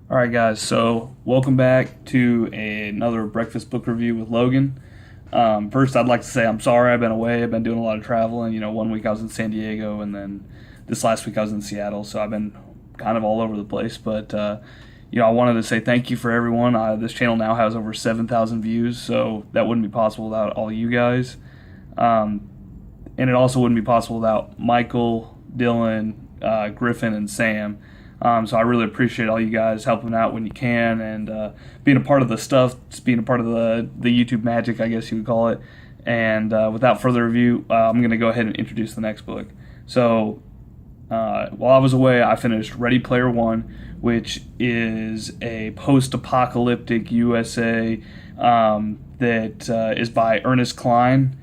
All right, guys. So, welcome back to another breakfast book review with Logan. First, I'd like to say I'm sorry I've been away. I've been doing a lot of traveling. One week I was in San Diego, and then this last week I was in Seattle. So I've been kind of all over the place. But I wanted to say thank you for everyone. This channel now has over 7,000 views, so that wouldn't be possible without all you guys. Um, and it also wouldn't be possible without Michael, Dylan, Griffin, and Sam. So I really appreciate all you guys helping out when you can and being a part of the stuff, just being a part of the YouTube magic, I guess you would call it. And without further ado, I'm going to go ahead and introduce the next book. So while I was away, I finished Ready Player One, which is a post-apocalyptic USA that is by Ernest Cline.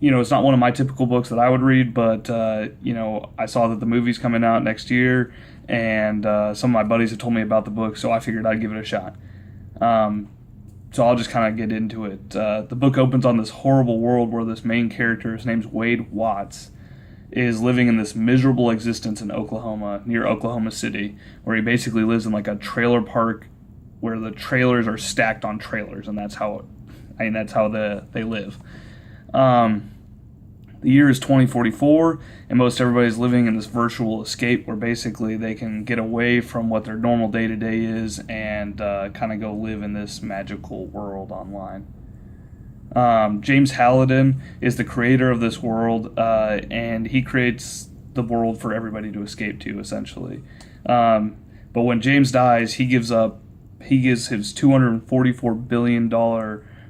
It's not one of my typical books that I would read, but I saw that the movie's coming out next year, and some of my buddies have told me about the book, so I figured I'd give it a shot. So I'll just kind of get into it. The book opens on this horrible world where this main character, his name's Wade Watts, is living in this miserable existence in Oklahoma, near Oklahoma City, where he basically lives in like a trailer park where the trailers are stacked on trailers, and that's how they live. The year is 2044, and most everybody's living in this virtual escape where basically they can get away from what their normal day to day is and kind of go live in this magical world online. James Halliday is the creator of this world, and he creates the world for everybody to escape to, essentially. But when James dies, he gives his $244 billion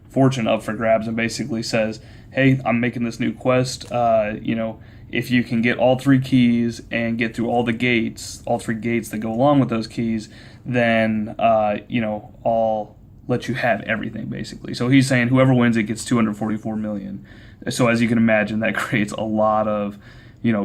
fortune up for grabs and basically says, hey, I'm making this new quest. If you can get all three keys and get through all three gates that go along with those keys, then, I'll let you have everything, basically. So he's saying whoever wins it gets 244 million. So as you can imagine, that creates a lot of,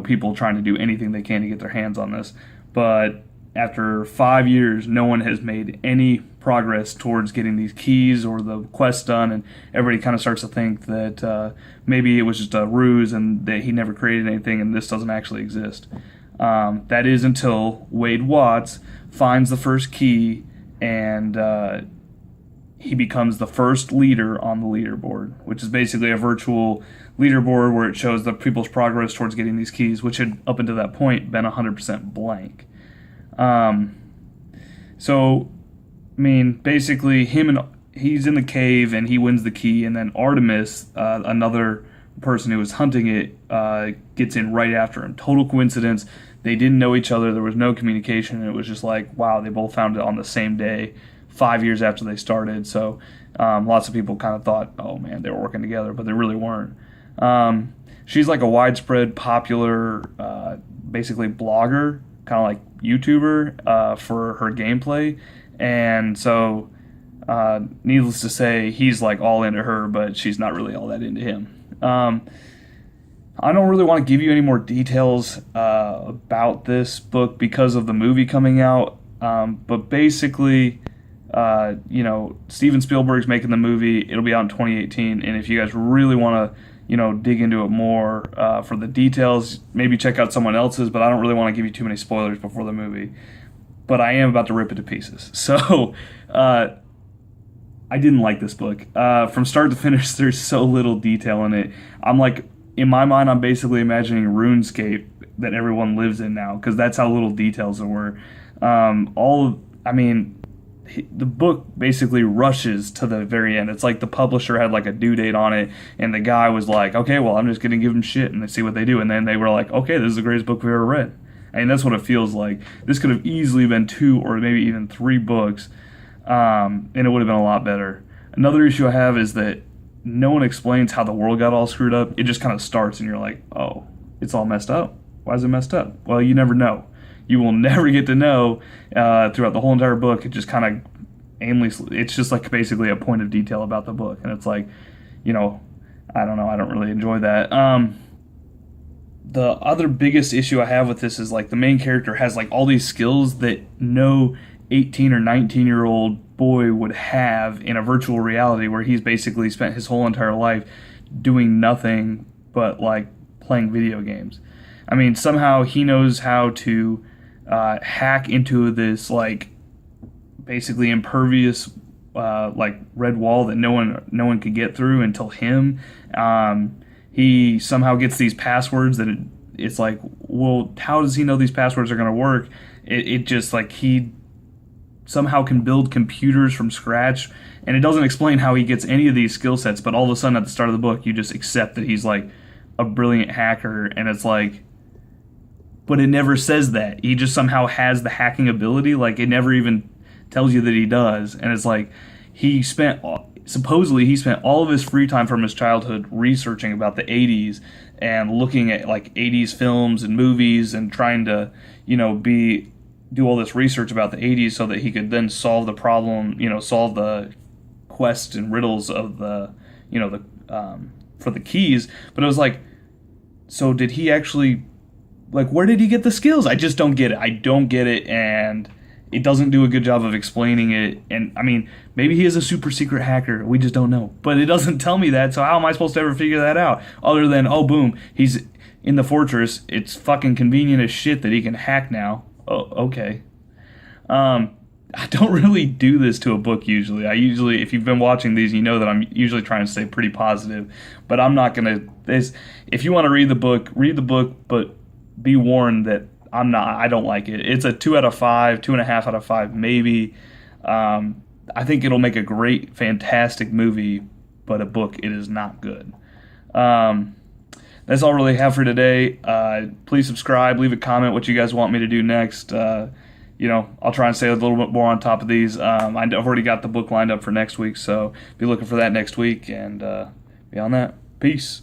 people trying to do anything they can to get their hands on this. But after 5 years, no one has made any progress towards getting these keys or the quest done, and everybody kind of starts to think that maybe it was just a ruse and that he never created anything and this doesn't actually exist. That is until Wade Watts finds the first key and he becomes the first leader on the leaderboard, which is basically a virtual leaderboard where it shows the people's progress towards getting these keys, which had up until that point been 100% blank. Basically, he's in the cave and he wins the key, and then Artemis, another person who was hunting it, gets in right after him. Total coincidence. They didn't know each other. There was no communication. It was just like, wow, they both found it on the same day, 5 years after they started. So lots of people kind of thought, oh man, they were working together, but they really weren't. She's like a widespread, popular, basically blogger, kind of like YouTuber for her gameplay. And so, needless to say, he's like all into her, but she's not really all that into him. I don't really want to give you any more details about this book because of the movie coming out. But basically, Steven Spielberg's making the movie. It'll be out in 2018. And if you guys really want to, dig into it more for the details, maybe check out someone else's. But I don't really want to give you too many spoilers before the movie. But I am about to rip it to pieces. So, I didn't like this book. From start to finish, there's so little detail in it. In my mind, I'm basically imagining RuneScape that everyone lives in now, because that's how little details there were. The book basically rushes to the very end. It's like the publisher had like a due date on it, and the guy was like, okay, well, I'm just going to give them shit and see what they do. And then they were like, okay, this is the greatest book we've ever read. And that's what it feels like. This could have easily been 2 or maybe even 3 books, and it would have been a lot better. Another issue I have is that no one explains how the world got all screwed up. It just kind of starts, and you're like, oh, it's all messed up. Why is it messed up? Well, you never know. You will never get to know throughout the whole entire book. It just kind of aimlessly, it's just like basically a point of detail about the book. And it's like, I don't know. I don't really enjoy that. The other biggest issue I have with this is like the main character has like all these skills that no 18 or 19-year-old boy would have in a virtual reality where he's basically spent his whole entire life doing nothing but like playing video games. I mean, somehow he knows how to hack into this like basically impervious like red wall that no one could get through until him. He somehow gets these passwords that it's like, well, how does he know these passwords are going to work? It just like he somehow can build computers from scratch, and it doesn't explain how he gets any of these skill sets, but all of a sudden at the start of the book you just accept that he's like a brilliant hacker, and it's like, but it never says that. He just somehow has the hacking ability. Like, it never even tells you that he does. And it's like, supposedly he spent all of his free time from his childhood researching about the 80s and looking at like 80s films and movies and trying to, do all this research about the 80s so that he could then solve the problem, solve the quests and riddles of for the keys. But it was like, so did he actually, like, where did he get the skills? I just don't get it. I don't get it, and it doesn't do a good job of explaining it. And I mean, maybe he is a super secret hacker. We just don't know. But it doesn't tell me that, so how am I supposed to ever figure that out? Other than, oh, boom, he's in the fortress. It's fucking convenient as shit that he can hack now. Oh, okay. I don't really do this to a book usually. If you've been watching these, you know that I'm usually trying to stay pretty positive. But I'm not going to, if you want to read the book, but be warned that I don't like it. It's a 2 out of 5, 2.5 out of 5, maybe. I think it'll make a great, fantastic movie, but a book, it is not good. That's all I really have for today. Please subscribe, leave a comment what you guys want me to do next. I'll try and stay a little bit more on top of these. I've already got the book lined up for next week, so be looking for that next week, and beyond that, peace.